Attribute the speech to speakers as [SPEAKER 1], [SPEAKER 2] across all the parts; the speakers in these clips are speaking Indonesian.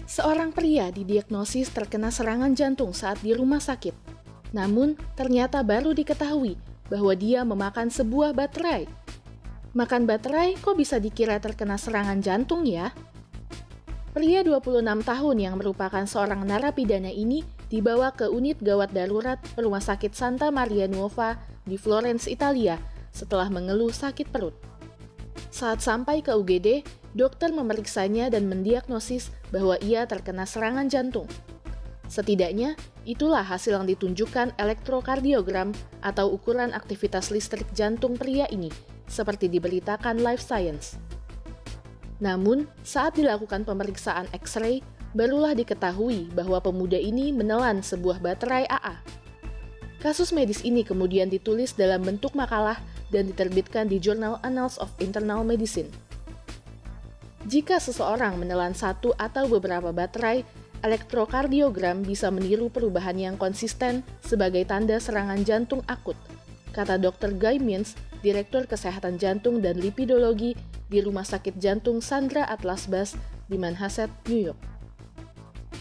[SPEAKER 1] Seorang pria didiagnosis terkena serangan jantung saat di rumah sakit. Namun, ternyata baru diketahui bahwa dia memakan sebuah baterai. Makan baterai kok bisa dikira terkena serangan jantung ya? Pria 26 tahun yang merupakan seorang narapidana ini dibawa ke unit gawat darurat Rumah Sakit Santa Maria Nuova di Florence, Italia setelah mengeluh sakit perut. Saat sampai ke UGD, dokter memeriksanya dan mendiagnosis bahwa ia terkena serangan jantung. Setidaknya, itulah hasil yang ditunjukkan elektrokardiogram atau ukuran aktivitas listrik jantung pria ini, seperti diberitakan Life Science. Namun, saat dilakukan pemeriksaan X-ray, barulah diketahui bahwa pemuda ini menelan sebuah baterai AA. Kasus medis ini kemudian ditulis dalam bentuk makalah dan diterbitkan di jurnal Annals of Internal Medicine. Jika seseorang menelan satu atau beberapa baterai, elektrokardiogram bisa meniru perubahan yang konsisten sebagai tanda serangan jantung akut, kata Dr. Guy Means, Direktur Kesehatan Jantung dan Lipidologi di Rumah Sakit Jantung Sandra Atlas Bus di Manhasset, New York.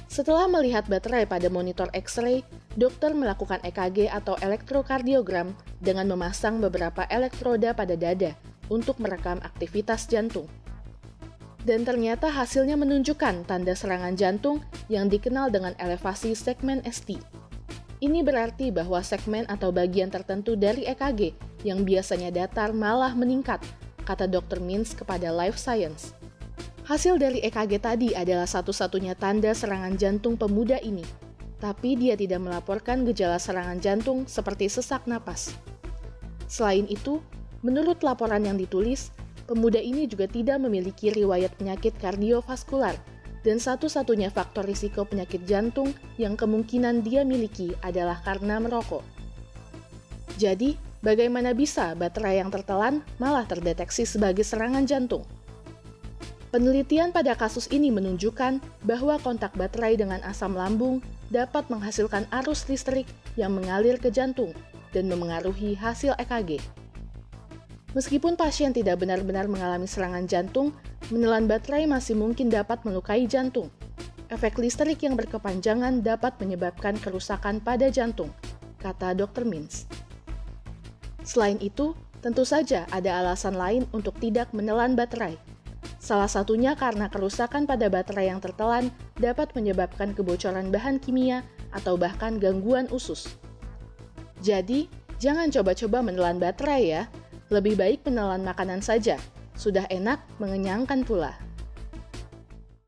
[SPEAKER 1] Setelah melihat baterai pada monitor X-ray, dokter melakukan EKG atau elektrokardiogram dengan memasang beberapa elektroda pada dada untuk merekam aktivitas jantung. Dan ternyata hasilnya menunjukkan tanda serangan jantung yang dikenal dengan elevasi segmen ST. Ini berarti bahwa segmen atau bagian tertentu dari EKG yang biasanya datar malah meningkat, kata Dr. Means kepada Life Science. Hasil dari EKG tadi adalah satu-satunya tanda serangan jantung pemuda ini, tapi dia tidak melaporkan gejala serangan jantung seperti sesak napas. Selain itu, menurut laporan yang ditulis, pemuda ini juga tidak memiliki riwayat penyakit kardiovaskular, dan satu-satunya faktor risiko penyakit jantung yang kemungkinan dia miliki adalah karena merokok. Jadi, bagaimana bisa baterai yang tertelan malah terdeteksi sebagai serangan jantung? Penelitian pada kasus ini menunjukkan bahwa kontak baterai dengan asam lambung dapat menghasilkan arus listrik yang mengalir ke jantung dan memengaruhi hasil EKG. Meskipun pasien tidak benar-benar mengalami serangan jantung, menelan baterai masih mungkin dapat melukai jantung. Efek listrik yang berkepanjangan dapat menyebabkan kerusakan pada jantung, kata Dr. Means. Selain itu, tentu saja ada alasan lain untuk tidak menelan baterai. Salah satunya karena kerusakan pada baterai yang tertelan dapat menyebabkan kebocoran bahan kimia atau bahkan gangguan usus. Jadi, jangan coba-coba menelan baterai ya. Lebih baik menelan makanan saja. Sudah enak, mengenyangkan pula.